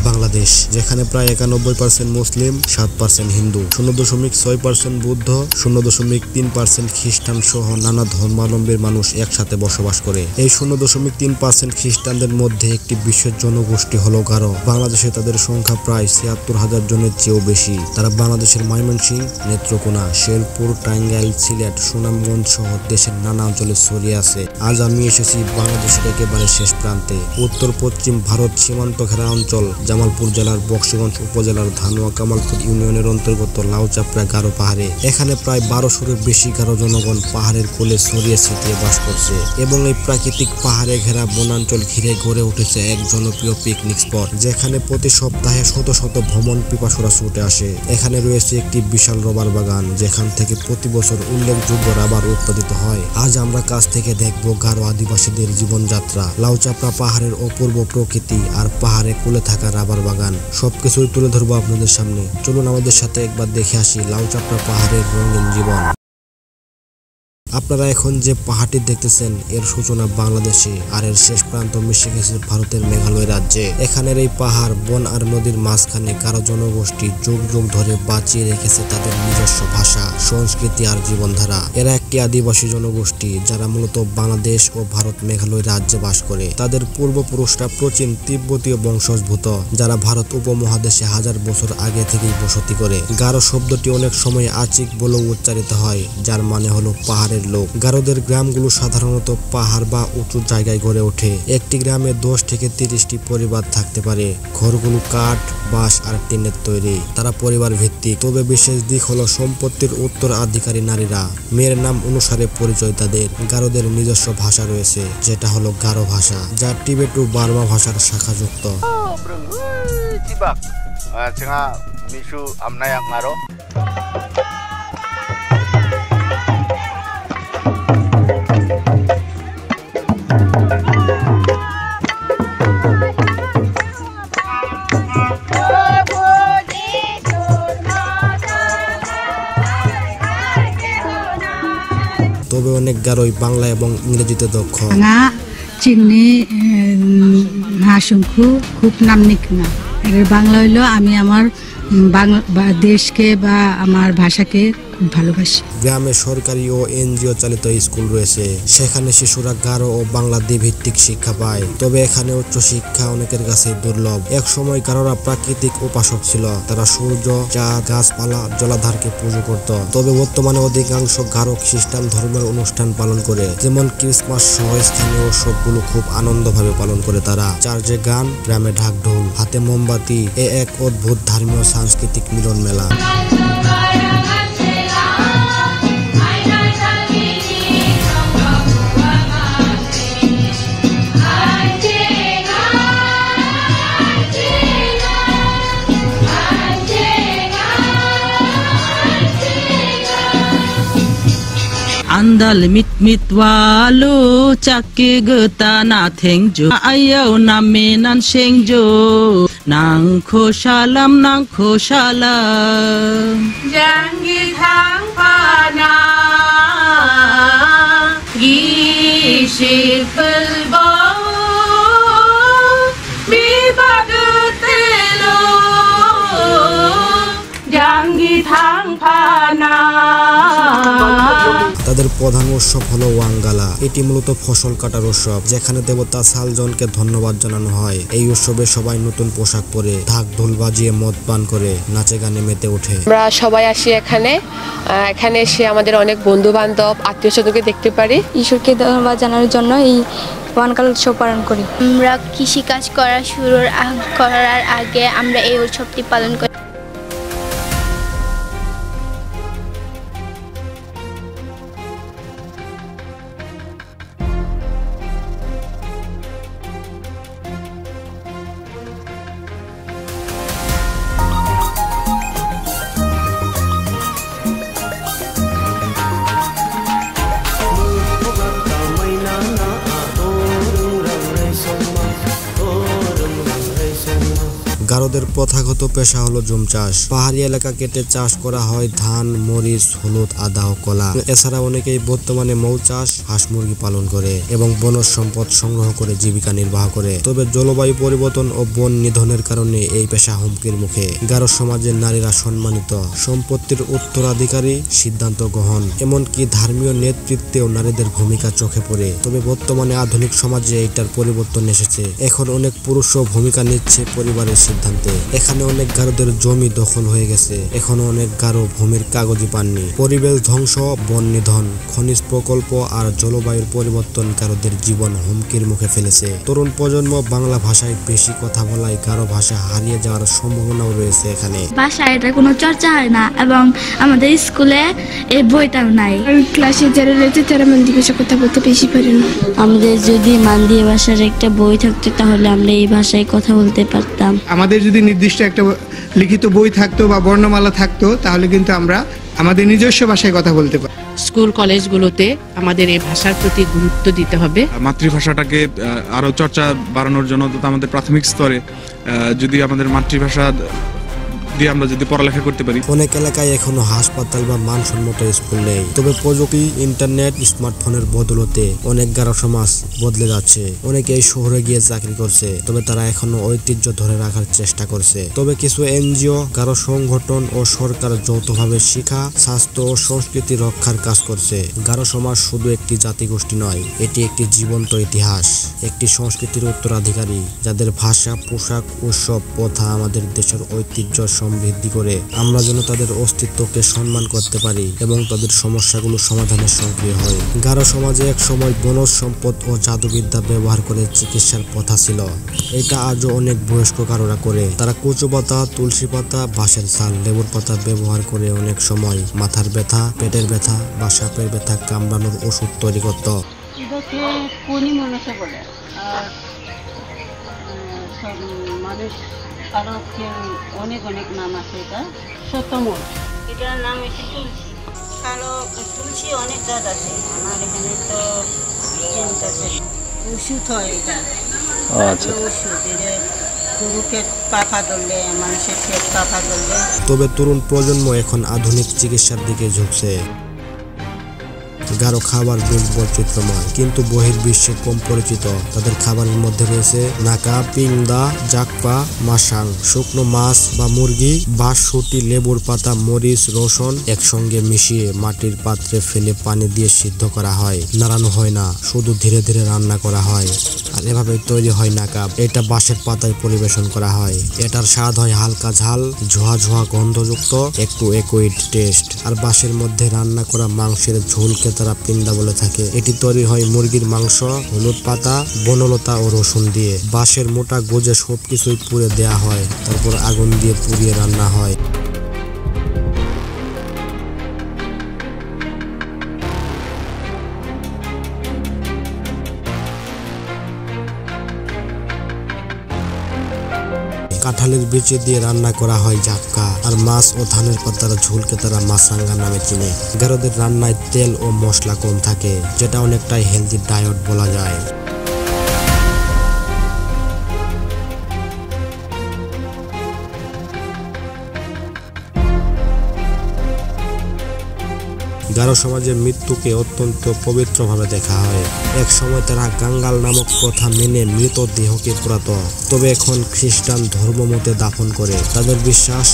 বাংলাদেশ, যেখানে প্রায় 91% মুসলিম, 7% হিন্দু, 0.6% বৌদ্ধ, 0.3% খ্রিস্টান সহ নানা ধর্মাবলম্বীর মানুষ একসাথে বসবাস করে। এই 0.3% খ্রিস্টানদের মধ্যে একটি বিশেষ জনগোষ্ঠী হলো গারো। বাংলাদেশে তাদের সংখ্যা প্রায় 76,000 জনের চেয়েও বেশি। তারা বাংলাদেশের ময়মনসিংহ, নেত্রকোনা, শেরপুর, টাঙ্গাইল, সিলেট, সুনামগঞ্জ সহ দেশের নানা অঞ্চলে ছড়িয়ে আছে। আজ আমি এসেছি বাংলাদেশের একেবারে শেষ প্রান্তে, উত্তর পশ্চিম ভারত সীমান্ত ঘেরা অঞ্চল জামালপুর জেলার বক্সিগঞ্জ উপজেলার ধানুয়া কামালপুর ইউনিয়নের অন্তর্গত লাউচাপড়া গারো পাহাড়ে। এখানে প্রায় 1200-এর বেশি গারো জনগণ পাহাড়ের কোলে ছড়িয়ে ছিটিয়ে বাস করছে এবং এই প্রাকৃতিক পাহাড়ে ঘেরা বনাঞ্চল ঘিরে গড়ে উঠেছে এক জনপ্রিয় পিকনিক স্পট, যেখানে প্রতি সপ্তাহে শত শত ভ্রমণ পিপাসুরা ছুটে আসে। এখানে রয়েছে একটি বিশাল রবার বাগান, যেখান থেকে প্রতি বছর উল্লেখযোগ্য রাবার উৎপাদিত হয়। আজ আমরা কাছ থেকে দেখব গারো আদিবাসীদের জীবনযাত্রা, লাউচাপড়া পাহাড়ের অপূর্ব প্রকৃতি আর পাহাড়ে কোলে থাকা রাবার বাগান। সবকিছুই তুলে ধরবো আপনাদের সামনে। চলুন আমাদের সাথে একবার দেখে আসি লাউচাপড়া পাহাড়ের রঙিন জীবন। আপনারা এখন যে পাহাড়টি দেখতেছেন এর সূচনা বাংলাদেশে আর এর শেষ প্রান্ত মিশে গেছে ভারতের মেঘালয় রাজ্যে। এখানের এই পাহাড়, বন আর নদীর মাঝখানে গারো জনগোষ্ঠী যুগ যুগ ধরে বাঁচিয়ে রেখেছে তাদের নিজস্ব ভাষা, সংস্কৃতি আর জীবনধারা। এরা একটি আদিবাসী জনগোষ্ঠী যারা মূলত বাংলাদেশ ও ভারত মেঘালয় রাজ্যে বাস করে। তাদের পূর্বপুরুষরা প্রাচীন তিব্বতীয় বংশোদ্ভূত, যারা ভারত উপমহাদেশে হাজার বছর আগে থেকেই বসতি করে। গারো শব্দটি অনেক সময় আচিক বলেও উচ্চারিত হয়, যার মানে হলো পাহাড়ের লোক। গারোদের গ্রামগুলো সাধারণত পাহাড় বা উঁচু জায়গায় গড়ে ওঠে। একটি গ্রামে 10 থেকে 30টি পরিবার থাকতে পারে। ঘরগুলো কাঠ, বাঁশ আর টিনের তৈরি। তারা পরিবার ভিত্তিক, তবে বিশেষ দিক হলো সম্পত্তির উত্তরাধিকারী নারীরা। মেয়ের নাম অনুসারে পরিচয় তাদের। গারোদের নিজস্ব ভাষা রয়েছে, যেটা হলো গারো ভাষা, যা টিবেটো বার্মা ভাষার শাখাযুক্ত। তবে অনেক গারোই বাংলা এবং ইংরেজিতে দক্ষ। চিনি হাসুংখু খুব নামনিক না, এর বাংলা হইলো আমি আমার দেশকে বা আমার ভাষাকে খুব ভালোবাসি। গ্রামে সরকারি ও এনজিও চালিত স্কুল রয়েছে, সেখানে শিশুরা গারো ও বাংলা দ্বিভিত্তিক শিক্ষা পায়। তবে এখানে উচ্চ শিক্ষা অনেকের কাছে দুর্লভ। এক সময় গারোরা প্রাকৃতিক উপাসক ছিল, তারা সূর্য, চাঁদ, গাছপালা, জলাধারকে পুজো করত। তবে বর্তমানে অধিকাংশ গারো খ্রিস্টান ধর্মের অনুষ্ঠান পালন করে, যেমন ক্রিসমাস সহ স্থানীয় উৎসবগুলো খুব আনন্দভাবে পালন করে তারা। চার্চে গান, গ্রামে ঢাকঢোল, হাতে মোমবাতি, এক অদ্ভুত ধর্মীয় সাংস্কৃতিক মিলন মেলা। Andal mit mit walu cake geta na thengjo ayau na menan sengjo nang kho salam jangi thang pana gi shifalbo bi bagatelo jangi thang pana। তাদের প্রধান উৎসব হলো ওয়াঙ্গালা। এটি মূলত ফসল কাটার উৎসব, যেখানে দেবতা সালজনকে ধন্যবাদ জানানো হয়। এই উৎসবে সবাই নতুন পোশাক পরে, ঢাক ঢোল বাজিয়ে মদ পান করে নাচে গানে মেতে ওঠে। আমরা সবাই আসি এখানে এসে আমাদের অনেক বন্ধু বান্ধব, আত্মীয় স্বজনকে দেখতে পারি। ঈশ্বরকে ধন্যবাদ জানানোর জন্য এই ওয়াঙ্গালা উৎসব পালন করি। আমরা কৃষিকাজ করার আগে আমরা এই উৎসবটি পালন করি। গারোদের প্রথাগত পেশা হলো জুম চাষ। পাহাড়ি এলাকা কেটে চাষ করা হয় ধান, মরিচ, হলুদ, আদা ও কলা। এছাড়া অনেকেই বর্তমানে মৌ চাষ, হাঁস মুরগি পালন করে এবং বনজ সম্পদ সংগ্রহ করে জীবিকা নির্বাহ করে। তবে জলবায়ু পরিবর্তন ও বন নিধনের কারণে এই পেশা হুমকির মুখে। গারো সমাজের নারীরা সম্মানিত, সম্পত্তির উত্তরাধিকারী, সিদ্ধান্ত গ্রহণ, এমনকি ধর্মীয় নেতৃত্বেও নারীদের ভূমিকা চোখে পড়ে। তবে বর্তমানে আধুনিক সমাজে এইটার পরিবর্তন এসেছে। এখন অনেক পুরুষও ভূমিকা নিচ্ছে পরিবারের সিদ্ধান্তে। এখানে অনেক গারোদের জমি দখল হয়ে গেছে, এখনো অনেক গারো ভূমির কাগজই পাননি। পরিবেশ ধ্বংস, বন নিধন, খনিজ প্রকল্প আর জলবায়ুর পরিবর্তন গারোদের জীবন হুমকির মুখে ফেলেছে। তরুণ প্রজন্ম বাংলা ভাষায় বেশি কথা বলায় গারো ভাষা হারিয়ে যাওয়ার সম্ভাবনাও রয়েছে এখানে। ভাষায় এটা কোনো চর্চা হয় না এবং আমাদের স্কুলে এই বইটাও নাই। ক্লাসে যারা রয়েছে তারা মান্দি ভাষা কথা বলতে বেশি পারে না। আমাদের যদি মান্দি ভাষার একটা বই থাকতো তাহলে আমরা এই ভাষায় কথা বলতে পারতাম। আমাদের যদি নির্দিষ্ট একটা লিখিত বই থাকতো বা বর্ণমালা থাকতো তাহলে কিন্তু আমরা আমাদের নিজস্ব ভাষায় কথা বলতে পারি। স্কুল কলেজগুলোতে আমাদের এই ভাষার প্রতি গুরুত্ব দিতে হবে। মাতৃভাষাটাকে আরো চর্চা বাড়ানোর জন্য আমাদের প্রাথমিক স্তরে যদি আমাদের মাতৃভাষা দিয়ে আমরা যদি পড়ালেখা করতে পারি। অনেক এলাকায় এখনো হাসপাতাল বা মানসম্মত স্কুল নেই। তবে প্রযুক্তি, ইন্টারনেট, স্মার্টফোনের বদলতে অনেক গারো সমাজ বদলে যাচ্ছে। অনেকে এই শহরে গিয়ে চাকরি করছে, তবে তারা এখনো ঐতিহ্য ধরে রাখার চেষ্টা করছে। তবে কিছু এনজিও, গারো সংগঠন ও সরকার যৌথভাবে শিক্ষা, স্বাস্থ্য ও সংস্কৃতি রক্ষার কাজ করছে। গারো সমাজ শুধু একটি জাতিগোষ্ঠী নয়, এটি একটি জীবন্ত ইতিহাস, একটি সংস্কৃতির উত্তরাধিকারী, যাদের ভাষা, পোশাক, উৎসব, প্রথা আমাদের দেশের ঐতিহ্য সমৃদ্ধি করে। আমরা যেন তাদের অস্তিত্বকে সম্মান করতে পারি এবং তাদের সমস্যাগুলো সমাধানে সক্রিয় হয়। গারো সমাজে এক সময় বনজ সম্পদ ও জাদুবিদ্যা ব্যবহার করে চিকিৎসার প্রথা ছিল। এটা আজও অনেক বয়স্ক গারোরা করে। তারা কচু পাতা, তুলসী পাতা, বাঁশের ছাল, লেবুর পাতা ব্যবহার করে অনেক সময় মাথার ব্যথা, পেটের ব্যথা বা সাপের ব্যথা কামড়ানোর ওষুধ তৈরি করত। মানুষ আরো অনেক অনেক নাম আছে। এটা সত্যমোর, এটার নাম হচ্ছে তুলসী। কালো তুলসী অনেক জাত আছে, আমার এখানে তো ওষুধ হয়। এটা ওষুধ, গরু পেট পাখা ধরলে, মানুষের পেট পাখা ধরলে। তবে তরুণ প্রজন্ম এখন আধুনিক চিকিৎসার দিকে ঝুঁকছে। গারো খাবার বেশ বৈচিত্র্যময়, কিন্তু বহির্বিশ্বে কম পরিচিত। তাদের খাবারের মধ্যে রয়েছে নাকা, পিংদা, জাকপা, মাসাং, শুকনো মাছ বা মুরগি, বাঁশশুঁটি, লেবুর পাতা, মরিচ, রসুন একসঙ্গে মিশিয়ে মাটির পাত্রে ফেলে পানি দিয়ে সিদ্ধ করা হয়। নাড়ানো হয় না, শুধু ধীরে ধীরে রান্না করা হয়। আর এভাবেই তৈরি হয় নাকা। এটা বাঁশের পাতায় পরিবেশন করা হয়। এটার স্বাদ হয় হালকা ঝাল, ঝোয়া ঝোয়া গন্ধযুক্ত, একটু একোয়েড টেস্ট। আর বাঁশের মধ্যে রান্না করা মাংসের ঝোলকে তারা পিন্দা বলে থাকে। এটি তৈরি হয় মুরগির মাংস, হলুদ পাতা, বনলতা ও রসুন দিয়ে। বাঁশের মোটা গোজে সবকিছুই পুড়ে দেয়া হয়, তারপর আগুন দিয়ে পুড়িয়ে রান্না হয়। কাঁঠালের বিচি দিয়ে রান্না করা হয় জাক্কা। আর মাছ ও ধানের পাতার ঝোলকে তারা মাসাঙ্গা নামে চিনে। গারোদের রান্নায় তেল ও মশলা কম থাকে, যেটা অনেকটাই হেলদি ডায়েট বলা যায়। গারো সমাজে মৃত্যুকে অত্যন্ত পবিত্রভাবে দেখা হয়। এক সময় তারা গাঙ্গাল নামক প্রথা মেনে মৃতদেহকে পোড়াতো, তবে এখন খ্রিস্টান ধর্মমতে দাফন করে। তাদের বিশ্বাস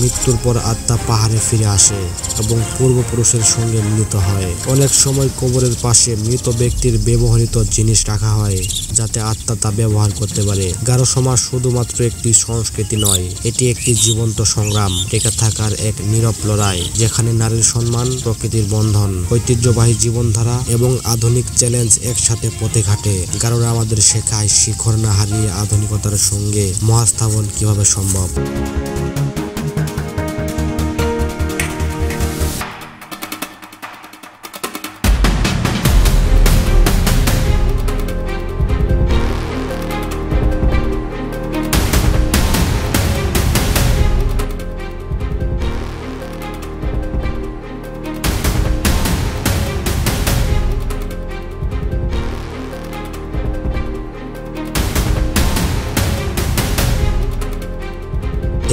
মৃত্যুর পর আত্মা পাহাড়ে ফিরে আসে এবং পূর্বপুরুষের সঙ্গে মিলিত হয়। অনেক সময় কবরের পাশে মৃত ব্যক্তির ব্যবহৃত জিনিস রাখা হয়, যাতে আত্মা তা ব্যবহার করতে পারে। গারো সমাজ শুধুমাত্র একটি সংস্কৃতি নয়, এটি একটি জীবন্ত সংগ্রাম, টিকে থাকার এক নীরব লড়াই, যেখানে নারীর সম্মান, প্রকৃতির বন্ধন, ঐতিহ্যবাহী জীবনধারা এবং আধুনিক চ্যালেঞ্জ একসাথে পথে ঘাটে। গারোরা আমাদের শেখায় শিখর না হারিয়ে আধুনিকতার সঙ্গে মহাস্থাপন কিভাবে সম্ভব।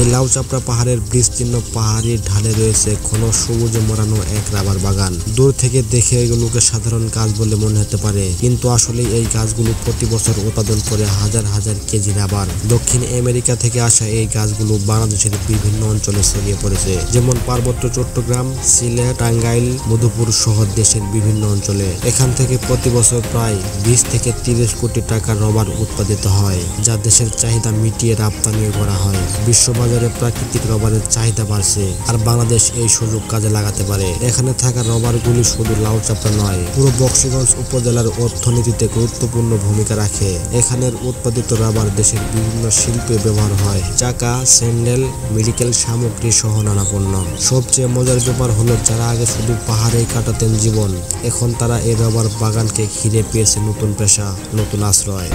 এই লাউ চাপড়া পাহাড়ের বিস্তীর্ণ পাহাড়ি ঢালে রয়েছে ঘন সবুজে মোড়ানো এক রাবার বাগান। দূর থেকে দেখে এগুলোকে সাধারণ গাছ বলে মনে হতে পারে, কিন্তু আসলে এই গাছগুলো প্রতি বছর উৎপাদন করে হাজার হাজার কেজি রাবার। দক্ষিণ আমেরিকা থেকে আসা এই গাছগুলো বাংলাদেশের বিভিন্ন অঞ্চলে ছড়িয়ে পড়েছে, যেমন পার্বত্য চট্টগ্রাম, সিলেট, টাঙ্গাইল, মধুপুর সহ দেশের বিভিন্ন অঞ্চলে। এখান থেকে প্রতি বছর প্রায় 20 থেকে 30 কোটি টাকার রবার উৎপাদিত হয়, যা দেশের চাহিদা মিটিয়ে রপ্তানিও করা হয়। বিশ্ববাজারে প্রাকৃতিক রবারের চাহিদা বাড়ছে, আর বাংলাদেশ এই সুযোগ কাজে লাগাতে পারে। এখানে থাকা রবারগুলি শুধু লাউ চাপড়া নয়, পুরো বকশীগঞ্জ উপজেলার অর্থনীতিতে গুরুত্বপূর্ণ ভূমিকা রাখে। এখানের উৎপাদিত রাবার দেশের বিভিন্ন শিল্পে ব্যবহার হয়, চাকা, স্যান্ডেল, মেডিকেল সামগ্রী সহ নানা পণ্য। সবচেয়ে মজার ব্যাপার হলো, যারা আগে শুধু পাহাড়েই কাটাতেন জীবন, এখন তারা এই রাবার বাগানকে ঘিরে পেয়েছে নতুন পেশা, নতুন আশ্রয়।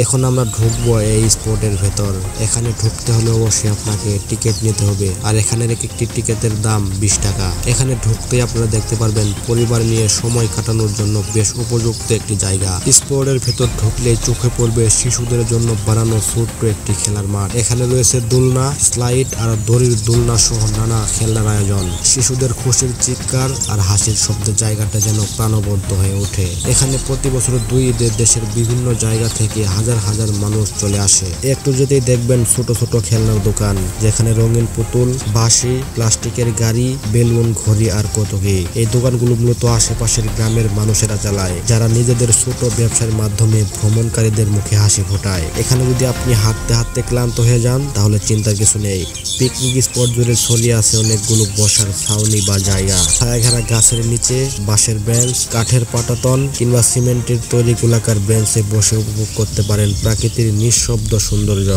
এখন আমরা ঢুকবো এই স্পটের ভেতর। এখানে ঢুকতে হলে অবশ্যই আপনাকে টিকিট নিতে হবে, আর এখানের একটি টিকিটের দাম 20 টাকা। এখানে ঢুকতেই আপনারা দেখতে পারবেন পরিবার নিয়ে সময় কাটানোর জন্য বেশ উপযুক্ত একটি জায়গা। স্পটের ভেতর ঢুকলে চোখে পড়বে শিশুদের জন্য বানানো ছোট্ট একটি খেলার মাঠ। এখানে রয়েছে দোলনা, স্লাইড আর দড়ির দোলনা সহ নানা খেলনার আয়োজন। শিশুদের খুশির চিৎকার আর হাসির শব্দে জায়গাটা যেন প্রাণবন্ত হয়ে ওঠে। এখানে প্রতি বছর 2 ঈদে দেশের বিভিন্ন জায়গা থেকে হাজার হাজার মানুষ চলে আসে। একটু যেতেই দেখবেন ছোট ছোট খেলনার দোকান, যেখানে রঙিন পুতুল, বাঁশি, প্লাস্টিকের গাড়ি, বেলুন, ঘড়ি আর কত কি। এই দোকানগুলো মূলত আশেপাশের গ্রামের মানুষেরা চালায়, যারা নিজেদের ছোট ব্যবসার মাধ্যমে ভ্রমণকারীদের মুখে হাসি ফোটায়। এখানে যদি আপনি হাঁটতে হাঁটতে ক্লান্ত হয়ে যান, তাহলে চিন্তার কিছু নেই। পিকনিক স্পট জুড়ে ছড়িয়ে আছে অনেকগুলো বসার ছাউনি বা জায়গা। ছায়াঘেরা গাছের নিচে বাঁশের বেঞ্চ, কাঠের পাটাতন কিংবা সিমেন্টের তৈরি গোলাকার বেঞ্চে বসে উপভোগ করতে পারেন প্রাকৃতির নিঃশব্দ সৌন্দর্য।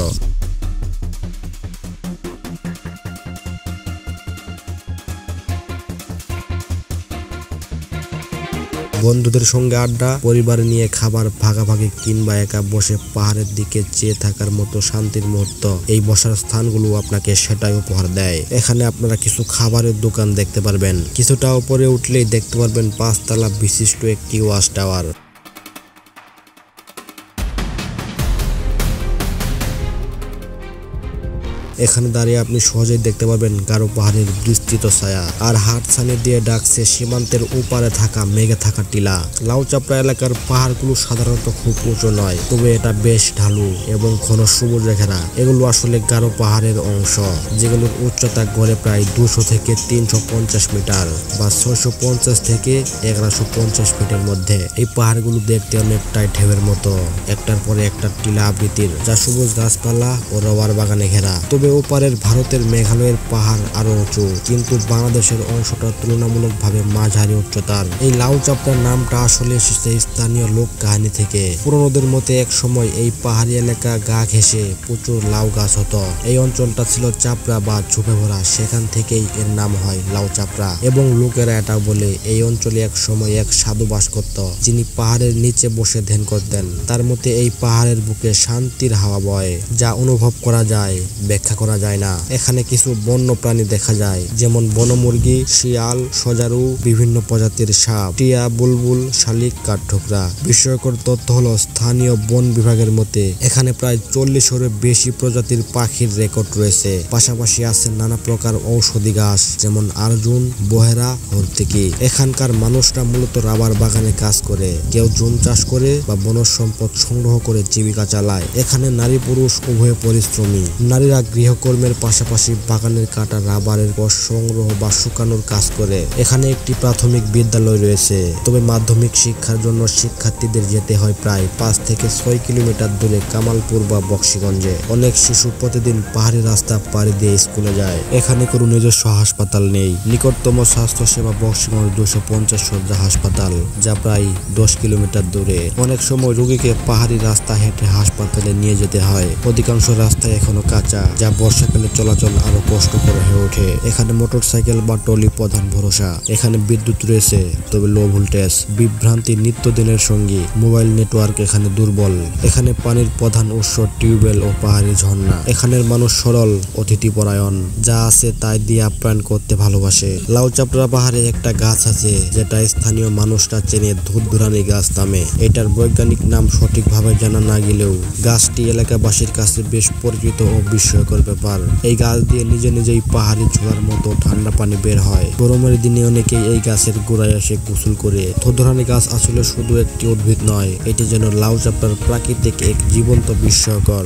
বন্ধুদের সঙ্গে আড্ডা, পরিবার নিয়ে খাবার ভাগাভাগি কিংবা একা বসে পাহাড়ের দিকে চেয়ে থাকার মতো শান্তির মুহূর্ত এই বসার স্থানগুলো আপনাকে সেটাই উপহার দেয়। এখানে আপনারা কিছু খাবারের দোকান দেখতে পারবেন। কিছুটা উপরে উঠলেই দেখতে পারবেন 5 তলা বিশিষ্ট একটি ওয়াচ টাওয়ার। এখানে দাঁড়িয়ে আপনি সহজেই দেখতে পাবেন গারো পাহাড়ের বিস্তৃত ছায়া, আর হাতছানি দিয়ে ডাকছে সীমান্তের ওপারে থাকা মেঘে থাকা টিলা। লাউ চাপড়া এলাকার পাহাড়গুলো সাধারণত খুব উঁচু নয়, তবে এটা বেশ ঢালু এবং ঘন সবুজ ঘেরা। এগুলো আসলে গারো পাহাড়ের অংশ, যেগুলোর উচ্চতা গড়ে প্রায় 200 থেকে 350 মিটার বা 650 থেকে 1150 ফিটের মধ্যে। এই পাহাড়গুলো দেখতে অনেকটাই ঢেউয়ের মতো, একটার পরে একটা টিলা আবৃতির, যা সবুজ গাছপালা ও রবার বাগানে ঘেরা। তবে ওপারের ভারতের মেঘালয়ের পাহাড় আরো উঁচু, কিন্তু বাংলাদেশের অংশটা তুলনামূলকভাবে মাঝারি উচ্চতার। এই লাউ চাপড়ার নামটা আসলে এসেছে স্থানীয় লোক কাহিনী থেকে। পুরনোদের মতে এক সময় এই পাহাড়ি এলাকা গা ঘেঁষে প্রচুর লাউ গাছ হতো। এই অঞ্চলটা ছিল চাপড়া বা ঝোপে ভরা, সেখান থেকেই এর নাম হয় লাউ চাপড়া। এবং লোকেরা এটা বলে এই অঞ্চলে এক সময় এক সাধু বাস করত, যিনি পাহাড়ের নিচে বসে ধ্যান করতেন। তার মতে এই পাহাড়ের বুকে শান্তির হাওয়া বয়, যা অনুভব করা যায়, ব্যাখ্যা করা যায় না। এখানে কিছু বন্য প্রাণী দেখা যায়, যেমন বনমুরগি, শিয়াল, সজারু, বিভিন্ন প্রজাতির সাপ, টিয়া, বুলবুল, শালিক, কাঠঠোকরা। বিস্ময়কর তথ্য হলো, স্থানীয় বন বিভাগের মতে এখানে প্রায় 40-এরও বেশি প্রজাতির পাখির রেকর্ড রয়েছে। পাশাপাশি আছে নানা প্রকার ঔষধি গাছ, যেমন আর্জুন, বহেরা, হরতিকি। এখানকার মানুষরা মূলত রাবার বাগানে কাজ করে, কেউ জুম চাষ করে বা বনজ সম্পদ সংগ্রহ করে জীবিকা চালায়। এখানে নারী পুরুষ উভয় পরিশ্রমী। নারীরা গৃহকর্মের পাশাপাশি বাগানের কাটা রাবারের রস সংগ্রহ বা শুকানোর কাজ করে। এখানে একটি প্রাথমিক বিদ্যালয় রয়েছে, তবে মাধ্যমিক শিক্ষার জন্য শিক্ষার্থীদের যেতে হয় প্রায় 5 থেকে 6 কিলোমিটার দূরে কামালপুর বা বকশীগঞ্জে। অনেক শিশু প্রতিদিন পাহাড়ি রাস্তা পাড়ি দিয়ে স্কুলে যায়। এখানে কোনো নিজস্ব হাসপাতাল নেই। নিকটতম স্বাস্থ্য সেবা বকশীগঞ্জ 250 শয্যা হাসপাতাল, যা প্রায় 10 কিলোমিটার দূরে। অনেক সময় রোগীকে পাহাড়ি রাস্তা হেঁটে হাসপাতালে নিয়ে যেতে হয়। অধিকাংশ রাস্তায় এখনো কাঁচা, যা বর্ষাকালে চলাচল আরো কষ্টকর হয়ে ওঠে। এখানে মোটরসাইকেল বা ট্রলি প্রধান ভরসা। এখানে বিদ্যুৎ রয়েছে, তবে লো ভোল্টেজ। বিভ্রান্তি নিত্যদিনের সঙ্গী। মোবাইল নেটওয়ার্ক এখানে দুর্বল। এখানে পানির প্রধান উৎস টিউবওয়েল ও পাহাড়ি ঝর্ণা। এখানের মানুষ সরল, অতিথিপরায়ণ, যা আছে তাই দিয়ে আপ্যায়ন করতে ভালোবাসে। লাউচাপড়া পাহাড়ে একটা গাছ আছে যেটা স্থানীয় মানুষরা চেনে ধূপধুরানি গাছ নামে। এটার বৈজ্ঞানিক নাম সঠিকভাবে জানা না গেলেও গাছটি এলাকাবাসীর কাছে বেশ পরিচিত ও বিস্ময়কর ব্যাপার। এই গাছ দিয়ে নিজে নিজেই পাহাড়ি ঝোড়ার মতো ঠান্ডা পানি বের হয়। গরমের দিনে অনেকেই এই গাছের গোড়ায় এসে গোসল করে। ধূপধুরানি গাছ আসলে শুধু একটি উদ্ভিদ নয়, এটি যেন লাউচাপড়ার প্রাকৃতিক এক জীবন্ত বিস্ময়কর।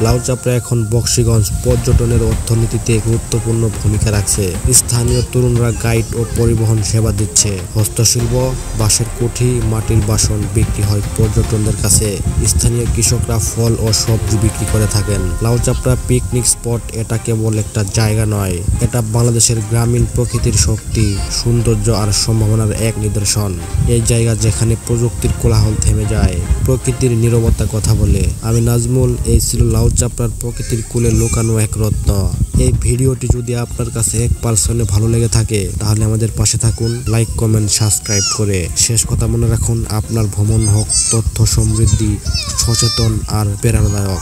লাউচাপড়া এখন বক্সিগঞ্জ পর্যটনের অর্থনীতিতে গুরুত্বপূর্ণ ভূমিকা রাখছে। স্থানীয় তরুণরা গাইড ও পরিবহন সেবা দিচ্ছে। হস্তশিল্প, বাঁশের কুঠি, মাটির বাসন বিক্রি হয় পর্যটকদের কাছে। স্থানীয় কৃষকরা ফল ও সবজি বিক্রি করে থাকেন। লাউচাপড়া পিকনিক স্পট এটা কেবল একটা জায়গা নয়, এটা বাংলাদেশের গ্রামীণ প্রকৃতির শক্তি, সৌন্দর্য আর সম্ভাবনার এক নিদর্শন। এই জায়গা যেখানে প্রযুক্তির কোলাহল থেমে যায়, প্রকৃতির নীরবতা কথা বলে। আমি নাজমুল, এই ছিল লাউচাপড়ার প্রকৃতির কোলে লুকানো এক রত্ন। এই ভিডিওটি যদি আপনার কাছে 1% ভালো লেগে থাকে তাহলে আমাদের পাশে থাকুন, লাইক, কমেন্ট, সাবস্ক্রাইব করে। শেষ কথা মনে রাখুন, আপনার ভ্রমণ হোক তথ্য সমৃদ্ধি, সচেতন আর প্রেরণাদায়ক।